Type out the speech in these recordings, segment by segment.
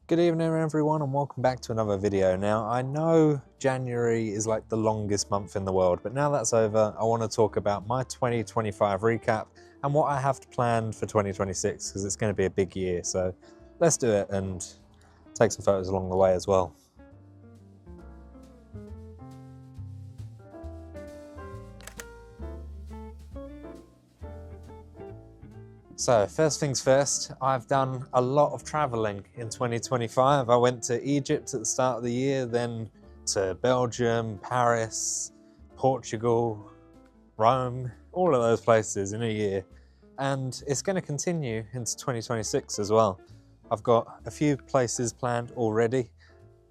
Good evening everyone and welcome back to another video. Now I know January is like the longest month in the world, but now that's over, I want to talk about my 2025 recap and what I have planned for 2026 because it's going to be a big year. So let's do it and take some photos along the way as well. So first things first, I've done a lot of traveling in 2025. I went to Egypt at the start of the year, then to Belgium, Paris, Portugal, Rome, all of those places in a year. And it's going to continue into 2026 as well. I've got a few places planned already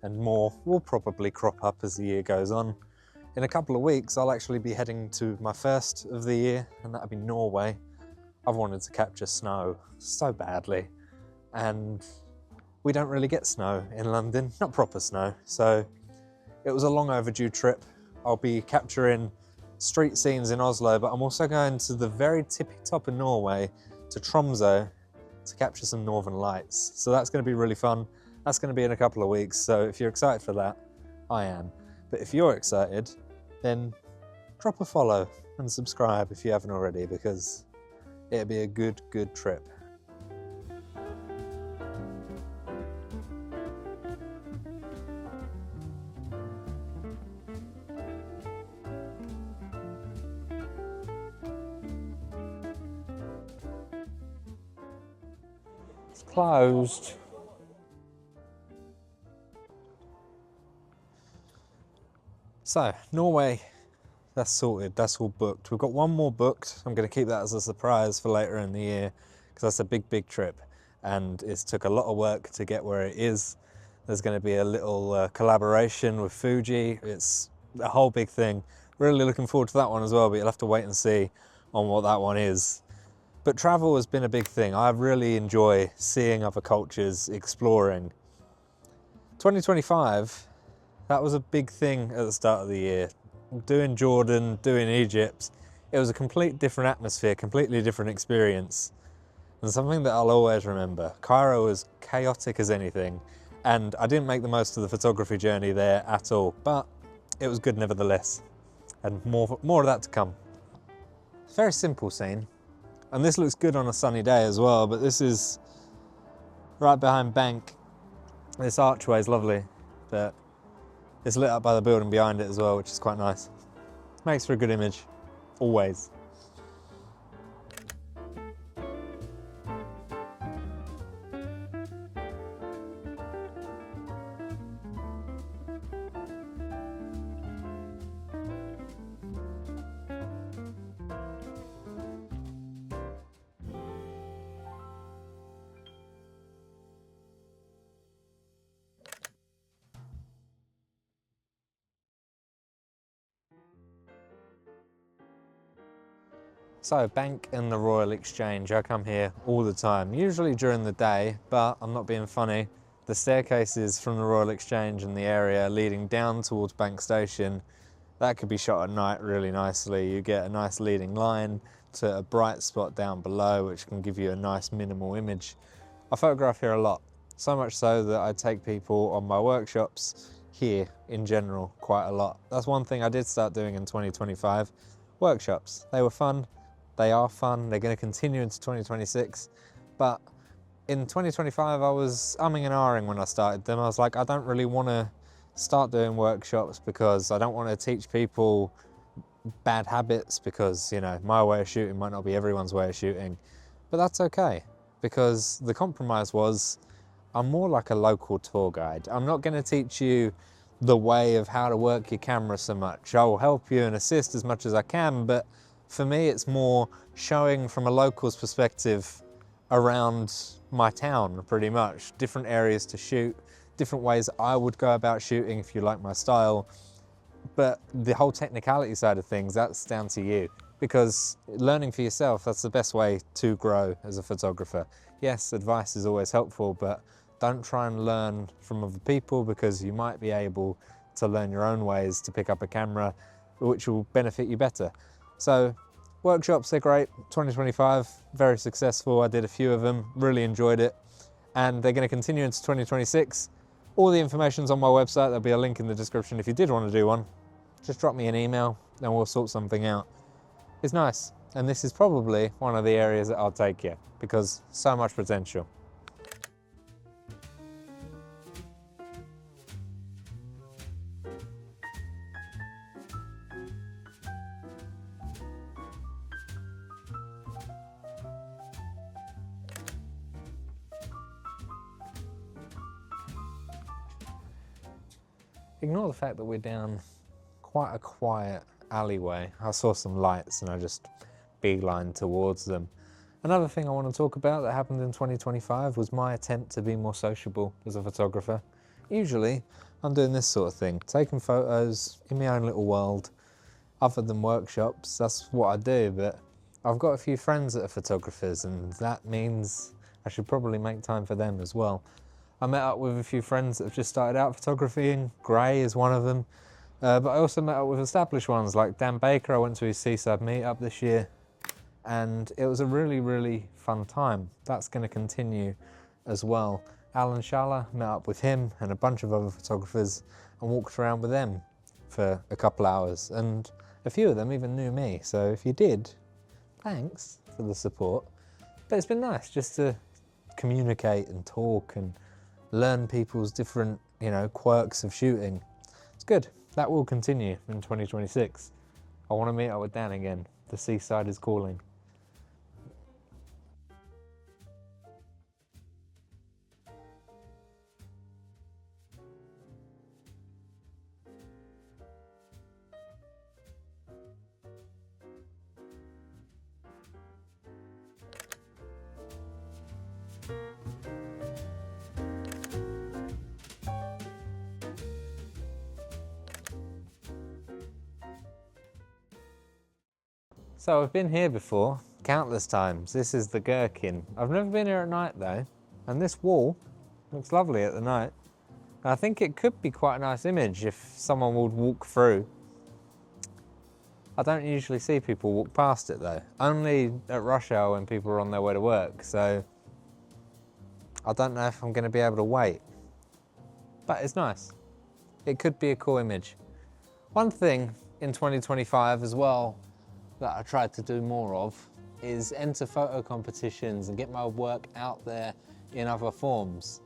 and more will probably crop up as the year goes on. In a couple of weeks, I'll actually be heading to my first of the year, and that'll be Norway. I've wanted to capture snow so badly, and we don't really get snow in London, not proper snow, so it was a long overdue trip. I'll be capturing street scenes in Oslo, but I'm also going to the very tippy top of Norway, to Tromsø, to capture some northern lights. So that's going to be really fun. That's going to be in a couple of weeks, so if you're excited for that, I am. But if you're excited, then drop a follow and subscribe if you haven't already, because it'll be a good trip. It's closed. So, Norway, that's sorted, that's all booked. We've got one more booked. I'm going to keep that as a surprise for later in the year because that's a big trip and it's took a lot of work to get where it is. There's going to be a little collaboration with Fuji. It's a whole big thing. Really looking forward to that one as well, but you'll have to wait and see on what that one is. But travel has been a big thing. I really enjoy seeing other cultures, exploring. 2025, that was a big thing at the start of the year. Doing Jordan, doing Egypt, it was a complete different atmosphere, completely different experience, and something that I'll always remember. Cairo was chaotic as anything, and I didn't make the most of the photography journey there at all, but it was good nevertheless, and more of that to come. Very simple scene, and this looks good on a sunny day as well, but this is right behind Bank. This archway is lovely, but it's lit up by the building behind it as well, which is quite nice. Makes for a good image, always. So, Bank and the Royal Exchange, I come here all the time, usually during the day, but I'm not being funny. The staircases from the Royal Exchange and the area leading down towards Bank Station, that could be shot at night really nicely. You get a nice leading line to a bright spot down below, which can give you a nice minimal image. I photograph here a lot, so much so that I take people on my workshops here in general quite a lot. That's one thing I did start doing in 2025, workshops. They were fun. They are fun, they're going to continue into 2026, but in 2025 I was umming and ahhing when I started them. I was like, I don't really want to start doing workshops because I don't want to teach people bad habits, because, you know, my way of shooting might not be everyone's way of shooting, but that's okay, because the compromise was I'm more like a local tour guide. I'm not going to teach you the way of how to work your camera so much. I'll help you and assist as much as I can, but for me, it's more showing from a local's perspective around my town, pretty much. Different areas to shoot, different ways I would go about shooting if you like my style. But the whole technicality side of things, that's down to you. Because learning for yourself, that's the best way to grow as a photographer. Yes, advice is always helpful, but don't try and learn from other people, because you might be able to learn your own ways to pick up a camera, which will benefit you better. So workshops, they're great. 2025, very successful. I did a few of them, really enjoyed it. and they're going to continue into 2026. All the information's on my website. There'll be a link in the description if you did want to do one. Just drop me an email and we'll sort something out. It's nice, and this is probably one of the areas that I'll take you because so much potential. Ignore the fact that we're down quite a quiet alleyway. I saw some lights and I just beelined towards them. Another thing I want to talk about that happened in 2025 was my attempt to be more sociable as a photographer. Usually I'm doing this sort of thing, taking photos in my own little world. Other than workshops, that's what I do, but I've got a few friends that are photographers and that means I should probably make time for them as well. I met up with a few friends that have just started out photography, and Gray is one of them. But I also met up with established ones like Dan Baker. I went to his Seaside meetup this year and it was a really, really fun time. That's going to continue as well. Alan Schaller, met up with him and a bunch of other photographers and walked around with them for a couple hours, and a few of them even knew me. So if you did, thanks for the support. But it's been nice just to communicate and talk and learn people's different, quirks of shooting. It's good. That will continue in 2026. I want to meet up with Dan again. The seaside is calling. So I've been here before, countless times. This is the Gherkin. I've never been here at night though, and this wall looks lovely at the night. I think it could be quite a nice image if someone would walk through. I don't usually see people walk past it though, only at rush hour when people are on their way to work, so I don't know if I'm going to be able to wait. But it's nice. It could be a cool image. One thing in 2025 as well that I tried to do more of is enter photo competitions and get my work out there in other forms.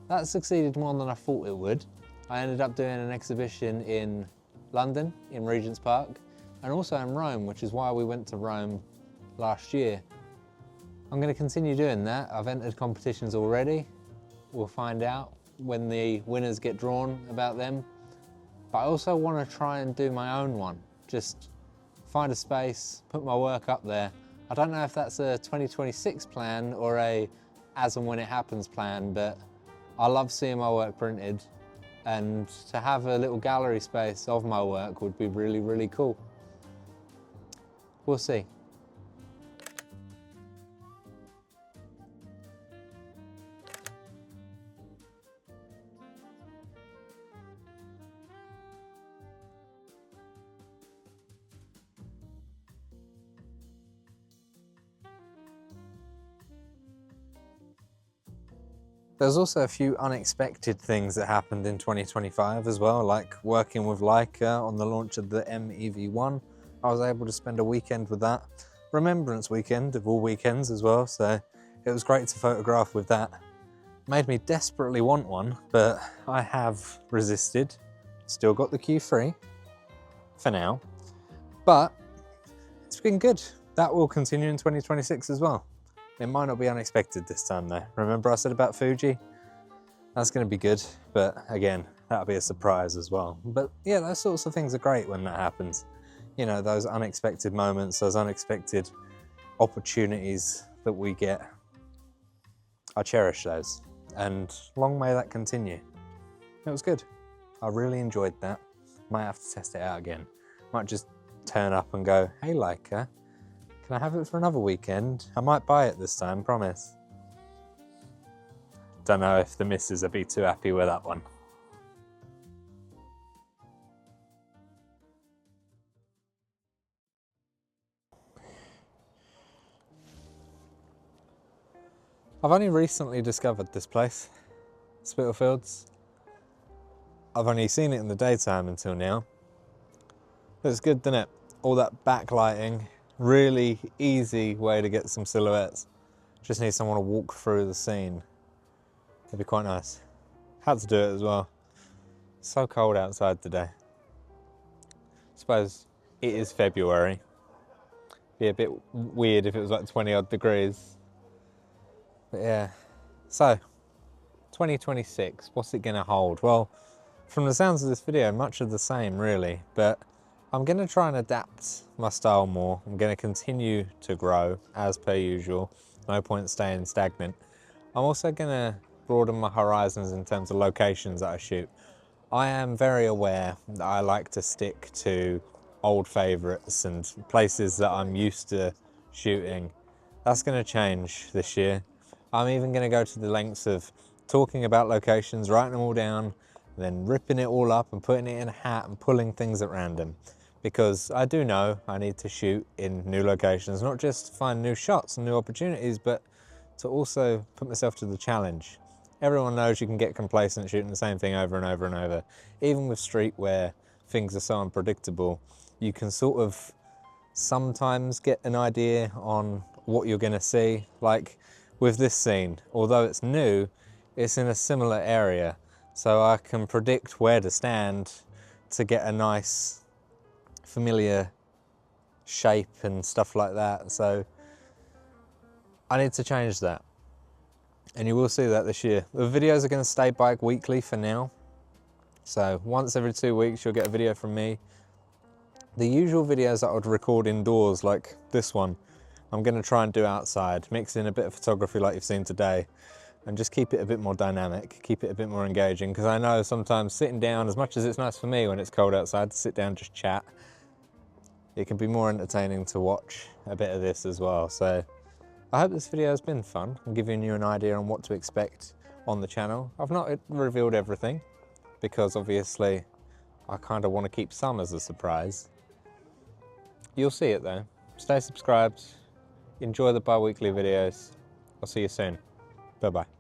That succeeded more than I thought it would. I ended up doing an exhibition in London, in Regent's Park, and also in Rome, which is why we went to Rome last year. I'm going to continue doing that. I've entered competitions already. We'll find out when the winners get drawn about them. But I also want to try and do my own one. Just find a space, put my work up there. I don't know if that's a 2026 plan or a as and when it happens plan, but I love seeing my work printed, and to have a little gallery space of my work would be really, really cool. We'll see. There's also a few unexpected things that happened in 2025 as well, like working with Leica on the launch of the MEV1. I was able to spend a weekend with that. Remembrance weekend of all weekends as well, so it was great to photograph with that. Made me desperately want one, but I have resisted. Still got the Q3 for now, but it's been good. That will continue in 2026 as well. It might not be unexpected this time though. Remember I said about Fuji? That's going to be good, but again, that'll be a surprise as well. But yeah, those sorts of things are great when that happens. You know, those unexpected moments, those unexpected opportunities that we get. I cherish those, and long may that continue. It was good. I really enjoyed that. Might have to test it out again. Might just turn up and go, hey Leica, can I have it for another weekend? I might buy it this time, promise. Don't know if the missus will be too happy with that one. I've only recently discovered this place, Spitalfields. I've only seen it in the daytime until now. But it's good, isn't it? All that backlighting, really easy way to get some silhouettes. Just need someone to walk through the scene. It'd be quite nice. Had to do it as well. So cold outside today. Suppose it is February. Be a bit weird if it was like 20 odd degrees. But yeah. So, 2026, what's it gonna hold? Well, from the sounds of this video, much of the same really, but I'm gonna try and adapt my style more. I'm gonna continue to grow as per usual. No point staying stagnant. I'm also gonna broaden my horizons in terms of locations that I shoot. I am very aware that I like to stick to old favorites and places that I'm used to shooting. That's gonna change this year. I'm even gonna go to the lengths of talking about locations, writing them all down, then ripping it all up and putting it in a hat and pulling things at random. Because I do know I need to shoot in new locations, not just find new shots and new opportunities, but to also put myself to the challenge. Everyone knows you can get complacent shooting the same thing over and over and over. Even with street where things are so unpredictable, you can sort of sometimes get an idea on what you're gonna see. Like with this scene, although it's new, it's in a similar area. So I can predict where to stand to get a nice familiar shape and stuff like that. So I need to change that. And you will see that this year. The videos are going to stay bike weekly for now. So once every 2 weeks, you'll get a video from me. The usual videos that I would record indoors, like this one, I'm going to try and do outside, mix in a bit of photography like you've seen today, and just keep it a bit more dynamic, keep it a bit more engaging. Because I know sometimes sitting down, as much as it's nice for me when it's cold outside to sit down and just chat, it can be more entertaining to watch a bit of this as well. So I hope this video has been fun and giving you an idea on what to expect on the channel. I've not revealed everything because obviously I kind of want to keep some as a surprise. You'll see it though. Stay subscribed, enjoy the bi-weekly videos. I'll see you soon. Bye-bye.